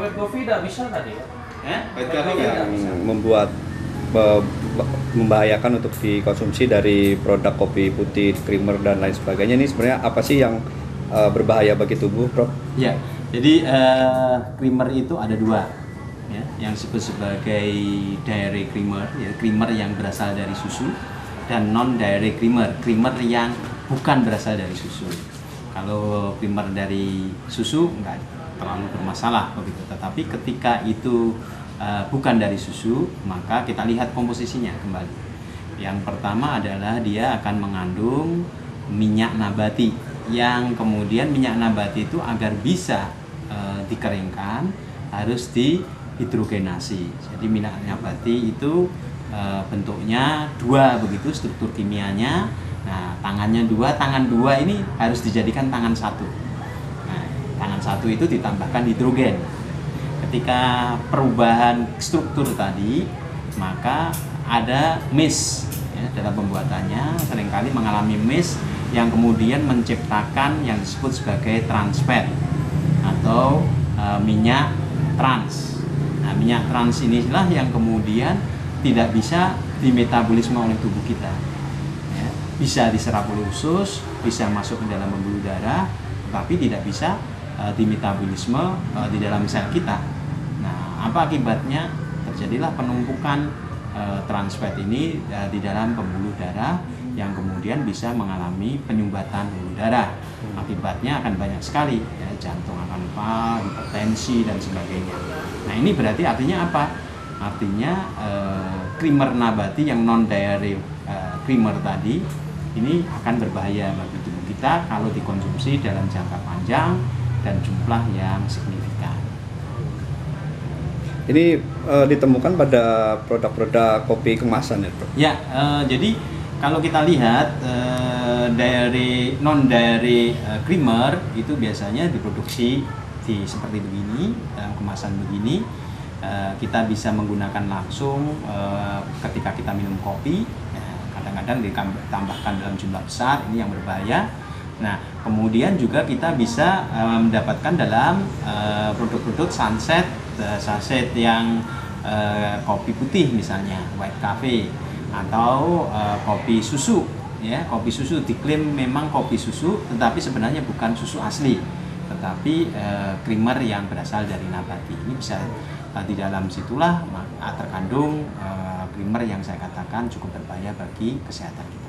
white coffee tidak bisa tadi Pak? White coffee tidak kan bisa. membuat membahayakan untuk dikonsumsi dari produk kopi putih, creamer dan lain sebagainya. Ini sebenarnya apa sih yang berbahaya bagi tubuh, Prof? Ya, jadi creamer itu ada dua, ya, yang disebut sebagai dairy creamer, ya, creamer yang berasal dari susu, dan non dairy creamer, creamer yang bukan berasal dari susu. Kalau creamer dari susu nggak terlalu bermasalah begitu, tetapi ketika itu bukan dari susu, maka kita lihat komposisinya kembali. Yang pertama adalah dia akan mengandung minyak nabati, yang kemudian minyak nabati itu agar bisa dikeringkan harus dihidrogenasi. Jadi minyak nabati itu bentuknya dua begitu struktur kimianya. Nah, tangannya dua, tangan dua ini harus dijadikan tangan satu. Nah, tangan satu itu ditambahkan hidrogen. Ketika perubahan struktur tadi, maka ada miss, ya, dalam pembuatannya seringkali mengalami miss yang kemudian menciptakan yang disebut sebagai trans fat atau minyak trans. Nah, minyak trans inilah yang kemudian tidak bisa dimetabolisme oleh tubuh kita, ya, bisa diserap oleh usus, bisa masuk ke dalam pembuluh darah, tetapi tidak bisa dimetabolisme di dalam sel kita. Nah, apa akibatnya? Terjadilah penumpukan trans fat ini di dalam pembuluh darah yang kemudian bisa mengalami penyumbatan pembuluh darah. Akibatnya akan banyak sekali, ya, jantung akan lupa, hipertensi dan sebagainya. Nah, ini berarti artinya apa? Artinya creamer nabati yang non dairy creamer tadi ini akan berbahaya bagi tubuh kita kalau dikonsumsi dalam jangka panjang dan jumlah yang signifikan. Ini ditemukan pada produk-produk kopi kemasan ya, Prof? Ya, jadi kalau kita lihat non dairy creamer itu biasanya diproduksi seperti begini, dalam kemasan begini. Kita bisa menggunakan langsung ketika kita minum kopi. Kadang-kadang ditambahkan dalam jumlah besar, ini yang berbahaya. Nah, kemudian juga kita bisa mendapatkan dalam produk-produk saset yang kopi putih misalnya, white cafe, atau kopi susu, ya, kopi susu diklaim memang kopi susu, tetapi sebenarnya bukan susu asli, tetapi creamer yang berasal dari nabati. Ini bisa di dalam situlah terkandung creamer yang saya katakan cukup berbahaya bagi kesehatan kita.